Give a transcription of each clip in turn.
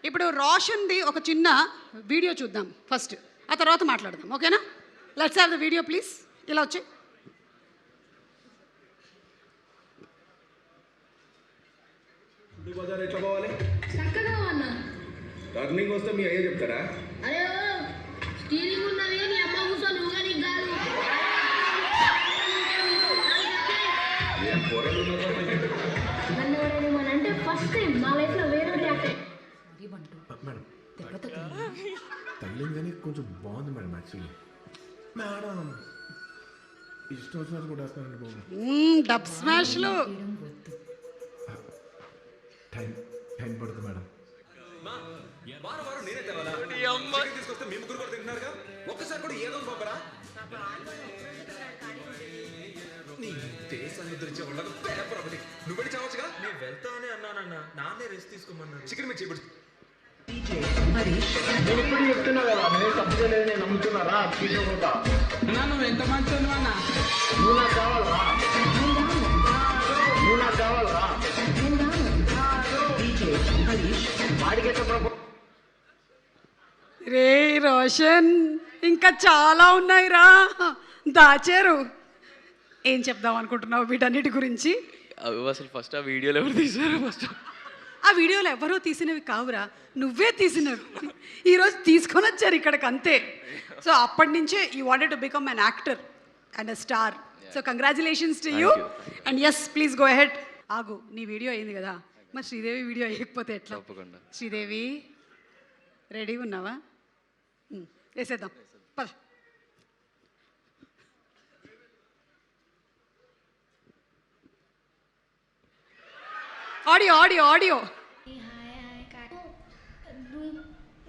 ఇప్పుడు రోషన్ది ఒక చిన్న వీడియో చూద్దాం ఫస్ట్, ఆ తర్వాత మాట్లాడదాం. ఓకేనా? Let's have the video please. ఇలా వచ్చి బజార్ ఎట్లా పోవాలి? చక్కగా అన్న టర్నింగ్ వస్తే మీ అయ్యే చెప్తారా? అరే స్టీరింగ్ ఉన్నది నీ అమ్మ కూర్చొని నువ్వుగా నీకు కాదు. నన్ను ఎవరైనా అంటే ఫస్ట్ టైం నా లైఫ్లో వేరే రియాక్ట్ మేడం తగిలింది కానీ కొంచెం బాగుంది మేడం. యాక్చువల్లీ మేడం ఇష్టం వచ్చినట్టు కూడా వేస్తానండి బాబు. డబ్ స్మాష్లు. టైం పడుతుంది మేడం. నేనే తెవాలా? తీసుకొస్తే మీ ముగ్గురు కూడా తింటున్నారుగా, ఒక్కసారి కూడా ఏదో పంపరా? నీ దేశాన్ని ఉద్ధరించే వాళ్ళ పేపర్ ఒకటి నువ్వు వెళ్ళి చావచ్చుగా. నేను వెళ్తానే అన్నానన్న, నాన్నే రెస్ట్ తీసుకోమన్నారు. చికెన్ మీద చేయబడి నేను ఇప్పుడు చెప్తున్నా కదా, నేను తప్పు చేయలేదు, నేను నమ్ముతున్నారా? తీసుకోకుండా నువ్వు ఎంత మంచి అన్న, నువ్వు నాకు కావాలరా, నువ్వు నాకు కావాలరా. వాడికి ఎట్లా రే రోషన్, ఇంకా చాలా ఉన్నాయిరా, దాచారు. ఏం చెప్దాం అనుకుంటున్నావు వీటన్నిటి గురించి? అవి అసలు ఫస్ట్ ఆ వీడియోలు ఎవరు తీశారు? ఫస్ట్ ఆ వీడియోలు ఎవరో తీసినవి కావురా, నువ్వే తీసినవి. ఈరోజు తీసుకొని వచ్చారు ఇక్కడికి, అంతే. సో అప్పటి నుంచే you wanted to become an actor and a star. So congratulations to you and yes please go ahead. ఆగు, నీ వీడియో అయింది కదా, మరి శ్రీదేవి వీడియో వేయకపోతే ఎట్లా? తప్పకుండా. శ్రీదేవి రెడీగా ఉన్నావా? వేసేద్దాం పద. Audio audio audio.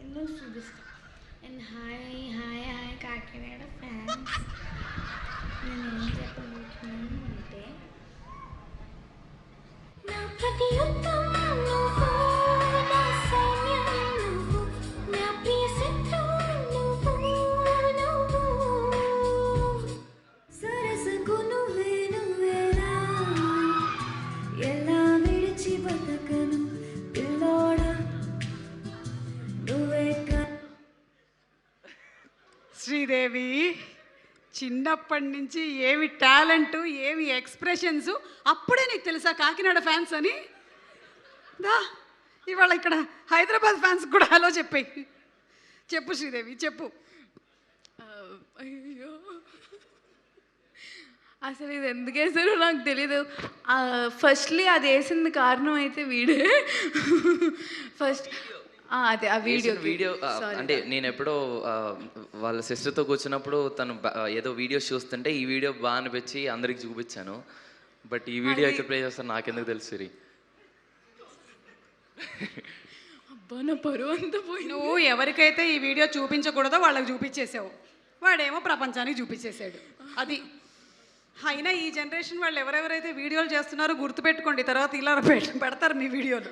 ఎందుకు చూపిస్తా? And hi hi hi Kakinada fans, నేను ఏం చెప్పబోతున్నాను అంటే నా ప్రతి యుద్ధం నువ్వు, నా సైన్యం నువ్వు, నా ప్రియ శత్రువు నువ్వు, సరసకు నువ్వే నువ్వేలా, ఎలా విడిచి బతకను పిల్లోడా నువ్వే. శ్రీదేవి చిన్నప్పటి నుంచి ఏమి టాలెంట్, ఏమి ఎక్స్ప్రెషన్స్, అప్పుడే నీకు తెలుసా కాకినాడ ఫ్యాన్స్ అని? దా ఇవాళ ఇక్కడ హైదరాబాద్ ఫ్యాన్స్ కూడా హలో చెప్పాయి. చెప్పు శ్రీదేవి చెప్పు. అయ్యో అసలు ఇది ఎందుకు వేసారో నాకు తెలీదు. ఫస్ట్లీ అది వేసింది కారణం అయితే వీడే. ఫస్ట్ అదే ఆ వీడియో అంటే నేను ఎప్పుడో వాళ్ళ సిస్టర్తో కూర్చున్నప్పుడు తను ఏదో వీడియోస్ చూస్తుంటే ఈ వీడియో బాగా అనిపించి అందరికి చూపించాను. బట్ ఈ వీడియో ఎక్కడ ప్లే చేస్తాను నాకెందుకు తెలుసు సిరి. అబ్బా నా పరువు అంతా పోయి. నువ్వు ఎవరికైతే ఈ వీడియో చూపించకూడదో వాళ్ళకి చూపించేసావు, వాడేమో ప్రపంచానికి చూపించేశాడు. అది అయినా ఈ జనరేషన్ వాళ్ళు ఎవరెవరైతే వీడియోలు చేస్తున్నారో గుర్తుపెట్టుకోండి, తర్వాత ఇలా పెడతారు మీ వీడియోలు.